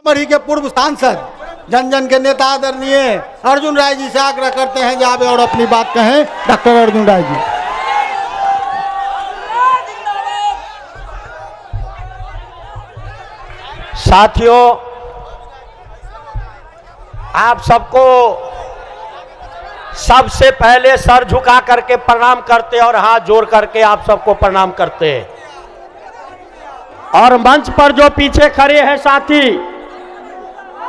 सीतामढ़ी के पूर्व सांसद जन जन के नेता आदरणीय अर्जुन राय जी से आग्रह करते हैं कि आवे और अपनी बात कहें। डॉक्टर अर्जुन राय जी। साथियों, आप सबको सबसे पहले सर झुका करके प्रणाम करते और हाथ जोड़ करके आप सबको प्रणाम करते हैं। और मंच पर जो पीछे खड़े हैं साथी,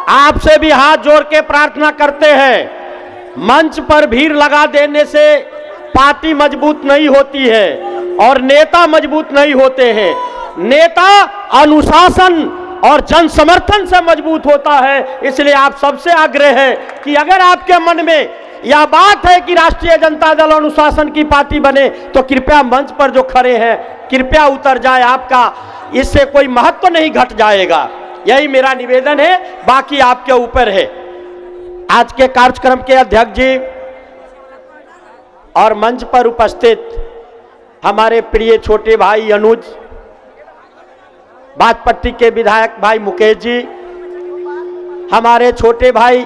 आपसे भी हाथ जोड़ के प्रार्थना करते हैं। मंच पर भीड़ लगा देने से पार्टी मजबूत नहीं होती है और नेता मजबूत नहीं होते हैं। नेता अनुशासन और जन समर्थन से मजबूत होता है। इसलिए आप सबसे आग्रह है कि अगर आपके मन में यह बात है कि राष्ट्रीय जनता दल अनुशासन की पार्टी बने तो कृपया मंच पर जो खड़े हैं कृपया उतर जाए। आपका इससे कोई महत्व नहीं घट जाएगा, यही मेरा निवेदन है, बाकी आपके ऊपर है। आज के कार्यक्रम के अध्यक्ष जी और मंच पर उपस्थित हमारे प्रिय छोटे भाई अनुज, बाजपट्टी के विधायक भाई मुकेश जी, हमारे छोटे भाई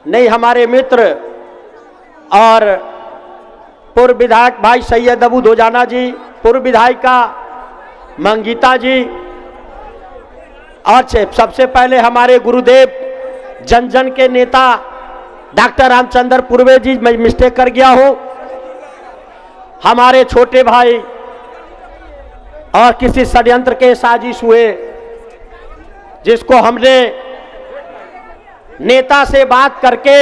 नहीं हमारे मित्र और पूर्व विधायक भाई सैयद अबू दोजाना जी, पूर्व विधायिका मंगीता जी, और सबसे पहले हमारे गुरुदेव जन जन के नेता डॉक्टर रामचंद्र पूर्वे जी, मैं मिस्टेक कर गया हूं, हमारे छोटे भाई और किसी षड्यंत्र के साजिश हुए जिसको हमने नेता से बात करके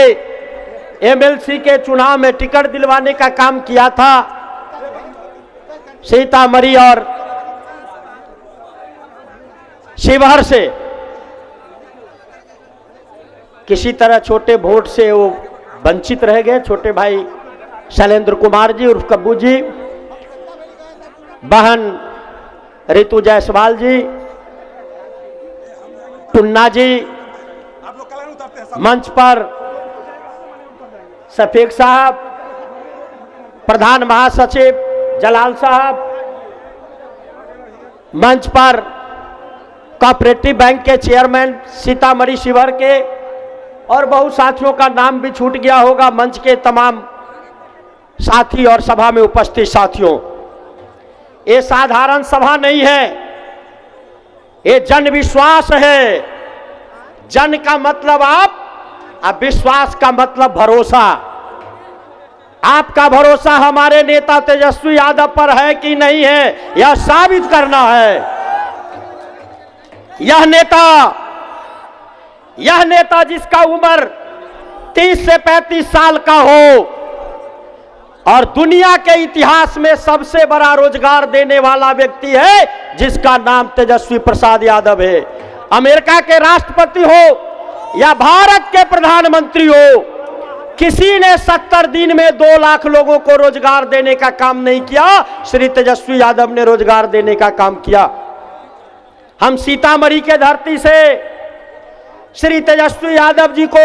एमएलसी के चुनाव में टिकट दिलवाने का काम किया था। सीतामढ़ी और शिवहर से किसी तरह छोटे वोट से वो वंचित रह गए। छोटे भाई शैलेंद्र कुमार जी उर्फ कब्बू जी, बहन रितु जायसवाल जी, टुन्ना जी, मंच पर सफीक साहब, प्रधान महासचिव जलाल साहब, मंच पर कोऑपरेटिव बैंक के चेयरमैन सीतामढ़ी शिवहर के, और बहुत साथियों का नाम भी छूट गया होगा। मंच के तमाम साथी और सभा में उपस्थित साथियों, ये साधारण सभा नहीं है, ये जन विश्वास है। जन का मतलब आप, अब विश्वास का मतलब भरोसा। आपका भरोसा हमारे नेता तेजस्वी यादव पर है कि नहीं है, यह साबित करना है। यह नेता जिसका उम्र 30 से 35 साल का हो और दुनिया के इतिहास में सबसे बड़ा रोजगार देने वाला व्यक्ति है, जिसका नाम तेजस्वी प्रसाद यादव है। अमेरिका के राष्ट्रपति हो या भारत के प्रधानमंत्री हो, किसी ने 70 दिन में 2 लाख लोगों को रोजगार देने का काम नहीं किया। श्री तेजस्वी यादव ने रोजगार देने का काम किया। हम सीतामढ़ी के धरती से श्री तेजस्वी यादव जी को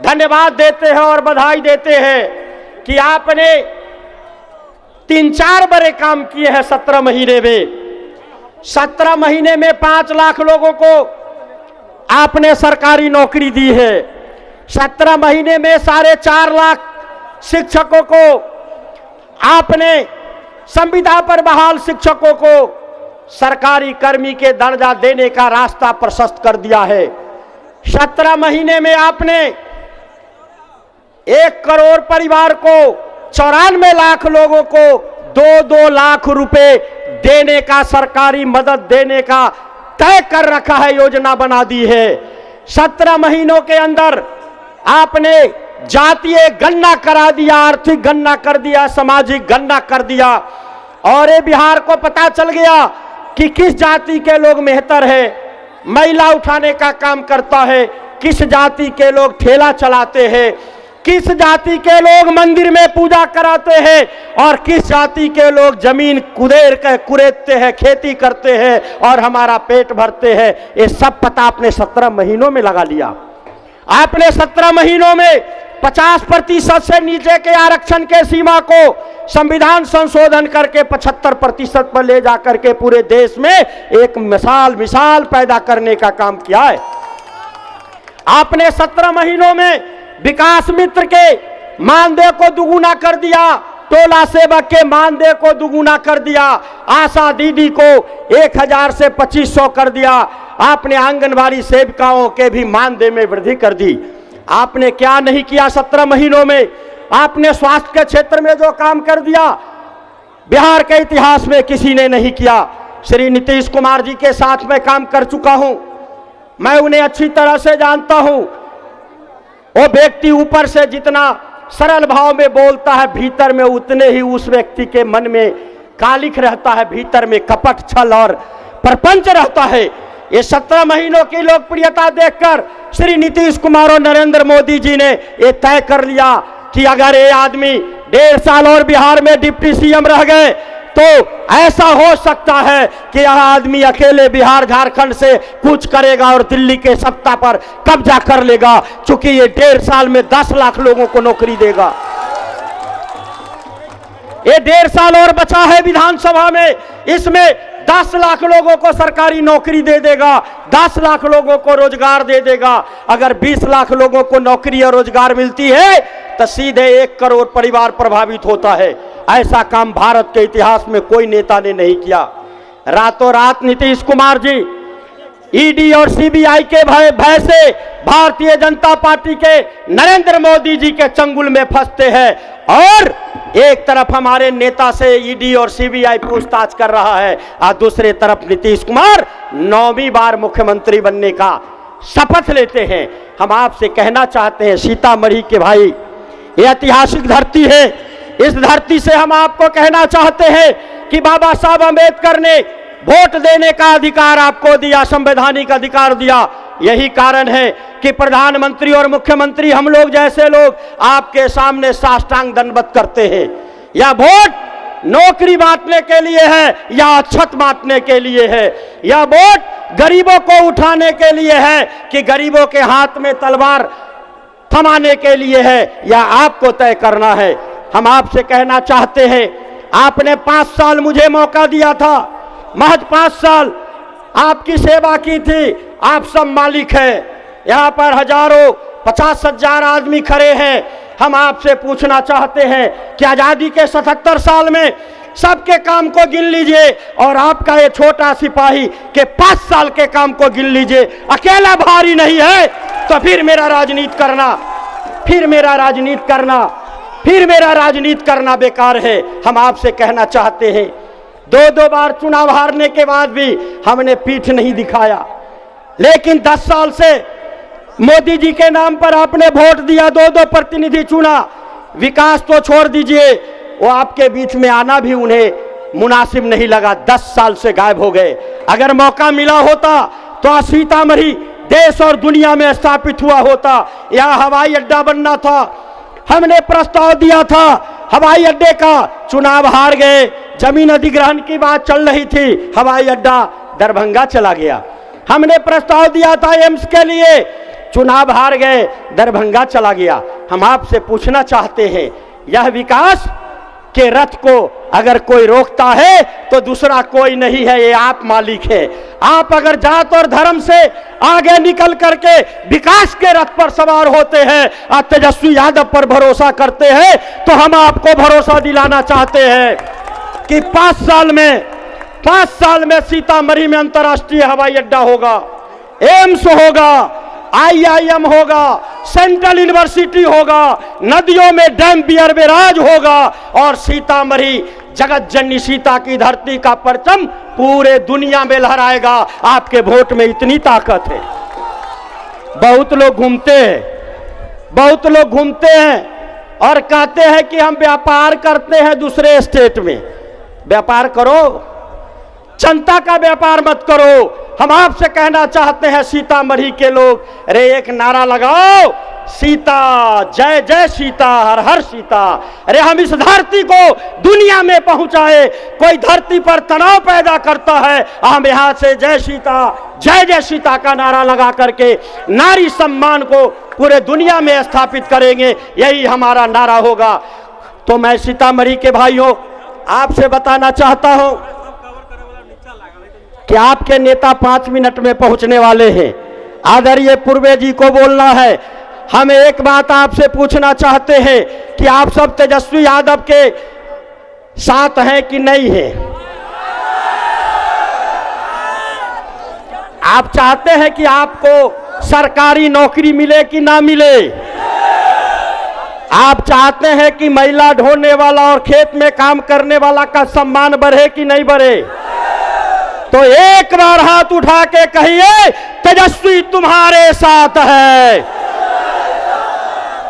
धन्यवाद देते हैं और बधाई देते हैं कि आपने 3-4 बड़े काम किए हैं 17 महीने में। 17 महीने में 5 लाख लोगों को आपने सरकारी नौकरी दी है। 17 महीने में 4.5 लाख शिक्षकों को आपने, संविदा पर बहाल शिक्षकों को सरकारी कर्मी के दर्जा देने का रास्ता प्रशस्त कर दिया है। 17 महीने में आपने 1 करोड़ परिवार को, 94 लाख लोगों को 2-2 लाख रुपए देने का, सरकारी मदद देने का तय कर रखा है, योजना बना दी है। 17 महीनों के अंदर आपने जातीय गणना करा दिया, आर्थिक गणना कर दिया, सामाजिक गणना कर दिया, और ये बिहार को पता चल गया कि किस जाति के लोग मेहतर है, महिला उठाने का काम करता है, किस जाति के लोग ठेला चलाते हैं, किस जाति के लोग मंदिर में पूजा कराते हैं, और किस जाति के लोग जमीन कुरेदते हैं, खेती करते हैं और हमारा पेट भरते हैं। ये सब पता आपने 17 महीनों में लगा लिया। आपने 17 महीनों में 50% से नीचे के आरक्षण के सीमा को संविधान संशोधन करके 75% पर ले जाकर के पूरे देश में एक मिसाल पैदा करने का काम किया है। आपने 17 महीनों में विकास मित्र के मानदेय को दुगुना कर दिया, टोला सेवक के मानदेय को दुगुना कर दिया, आशा दीदी को 1000 से 2500 कर दिया, आपने आंगनबाड़ी सेविकाओं के भी मानदेय में वृद्धि कर दी। आपने क्या नहीं किया 17 महीनों में? आपने स्वास्थ्य के क्षेत्र में जो काम कर दिया बिहार के इतिहास में किसी ने नहीं किया। श्री नीतीश कुमार जी के साथ मैं काम कर चुका हूं, मैं उन्हें अच्छी तरह से जानता हूं। वो व्यक्ति ऊपर से जितना सरल भाव में बोलता है, भीतर में उतने ही उस व्यक्ति के मन में कालिख रहता है, भीतर में कपट, छल और प्रपंच रहता है। ये 17 महीनों की लोकप्रियता देखकर श्री नीतीश कुमार और नरेंद्र मोदी जी ने ये तय कर लिया कि अगर ये आदमी 1.5 साल और बिहार में डिप्टी सीएम रह गए तो ऐसा हो सकता है कि यह आदमी अकेले बिहार झारखंड से कूच करेगा और दिल्ली के सत्ता पर कब्जा कर लेगा, क्योंकि ये 1.5 साल में 10 लाख लोगों को नौकरी देगा। ये 1.5 साल और बचा है विधानसभा में, इसमें 10 लाख लोगों को सरकारी नौकरी दे देगा, 10 लाख लोगों को रोजगार दे देगा। अगर 20 लाख लोगों को नौकरी और रोजगार मिलती है तो सीधे 1 करोड़ परिवार प्रभावित होता है। ऐसा काम भारत के इतिहास में कोई नेता ने नहीं किया। रातों रात नीतीश कुमार जी ईडी और सीबीआई के भय से भारतीय जनता पार्टी के नरेंद्र मोदी जी के चंगुल में फंसते हैं और एक तरफ हमारे नेता से ईडी और सीबीआई पूछताछ कर रहा है और दूसरे तरफ नीतीश कुमार 9वीं बार मुख्यमंत्री बनने का शपथ लेते हैं। हम आपसे कहना चाहते हैं सीतामढ़ी के भाई, ये ऐतिहासिक धरती है, इस धरती से हम आपको कहना चाहते हैं कि बाबा साहब अम्बेडकर ने वोट देने का अधिकार आपको दिया, संवैधानिक अधिकार दिया। यही कारण है कि प्रधानमंत्री और मुख्यमंत्री हम लोग जैसे लोग आपके सामने साष्टांग दंडवत करते हैं। यह वोट नौकरी बांटने के लिए है या अक्षत बांटने के लिए है? यह वोट गरीबों को उठाने के लिए है कि गरीबों के हाथ में तलवार थमाने के लिए है, या आपको तय करना है। हम आपसे कहना चाहते हैं, आपने 5 साल मुझे मौका दिया था, महज 5 साल आपकी सेवा की थी। आप सब मालिक हैं, यहाँ पर हजारों 50,000 आदमी खड़े हैं। हम आपसे पूछना चाहते हैं कि आजादी के 77 साल में सबके काम को गिन लीजिए और आपका ये छोटा सिपाही के 5 साल के काम को गिन लीजिए। अकेला भारी नहीं है तो फिर मेरा राजनीति करना, फिर मेरा राजनीति करना बेकार है। हम आपसे कहना चाहते हैं, 2 बार चुनाव हारने के बाद भी हमने पीठ नहीं दिखाया, लेकिन 10 साल से मोदी जी के नाम पर आपने वोट दिया, 2 प्रतिनिधि चुना। विकास तो छोड़ दीजिए, वो आपके बीच में आना भी उन्हें मुनासिब नहीं लगा, 10 साल से गायब हो गए। अगर मौका मिला होता तो सीतामढ़ी देश और दुनिया में स्थापित हुआ होता, यहाँ हवाई अड्डा बनना था। हमने प्रस्ताव दिया था हवाई अड्डे का, चुनाव हार गए। जमीन अधिग्रहण की बात चल रही थी, हवाई अड्डा दरभंगा चला गया। हमने प्रस्ताव दिया था एम्स के लिए, चुनाव हार गए, दरभंगा चला गया। हम आपसे पूछना चाहते हैं, यह विकास के रथ को अगर कोई रोकता है तो दूसरा कोई नहीं है, ये आप मालिक है। आप अगर जात और धर्म से आगे निकल करके विकास के रथ पर सवार होते हैं और तेजस्वी यादव पर भरोसा करते हैं, तो हम आपको भरोसा दिलाना चाहते हैं कि 5 साल में सीतामढ़ी में अंतर्राष्ट्रीय हवाई अड्डा होगा, एम्स होगा, IIM होगा, सेंट्रल यूनिवर्सिटी होगा, नदियों में डैम बियर बैराज होगा और सीतामढ़ी जगत जननी सीता की धरती का परचम पूरे दुनिया में लहराएगा। आपके वोट में इतनी ताकत है। बहुत लोग घूमते हैं और कहते हैं कि हम व्यापार करते हैं दूसरे स्टेट में। व्यापार करो, जनता का व्यापार मत करो। हम आपसे कहना चाहते हैं सीतामढ़ी के लोग, अरे एक नारा लगाओ, सीता, जय जय सीता, हर हर सीता। अरे हम इस धरती को दुनिया में पहुंचाए। कोई धरती पर तनाव पैदा करता है, हम यहां से जय सीता, जय जय सीता का नारा लगा करके नारी सम्मान को पूरे दुनिया में स्थापित करेंगे। यही हमारा नारा होगा। तो मैं सीतामढ़ी के भाइयों आपसे बताना चाहता हूं कि आपके नेता 5 मिनट में पहुंचने वाले हैं। आदरणीय पूर्वे जी को बोलना है। हम एक बात आपसे पूछना चाहते हैं कि आप सब तेजस्वी यादव के साथ हैं कि नहीं हैं? आप चाहते हैं कि आपको सरकारी नौकरी मिले कि ना मिले? आप चाहते हैं कि महिला ढोने वाला और खेत में काम करने वाला का सम्मान बढ़े कि नहीं बढ़े? तो एक बार हाथ उठा के कहिए, तेजस्वी तुम्हारे साथ है।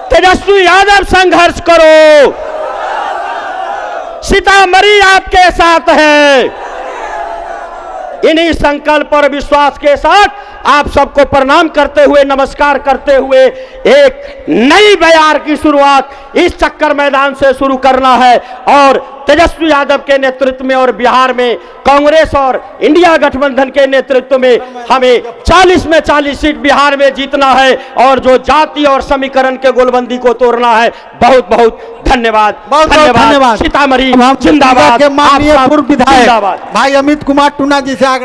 तेजस्वी यादव संघर्ष करो, सीतामढ़ी आपके साथ है। इन्हीं संकल्प और विश्वास के साथ आप सबको प्रणाम करते हुए, नमस्कार करते हुए एक नई बयार की शुरुआत इस चक्कर मैदान से शुरू करना है। और तेजस्वी यादव के नेतृत्व में और बिहार में कांग्रेस और इंडिया गठबंधन के नेतृत्व में हमें 40 में 40 सीट बिहार में जीतना है और जो जाति और समीकरण के गोलबंदी को तोड़ना है। बहुत बहुत धन्यवाद। बहुत धन्यवाद। सीतामढ़ी जिंदाबाद। जिंदाबाद। माननीय पूर्व विधायक जिंदाबाद। भाई अमित कुमार टूना जी से आग्रह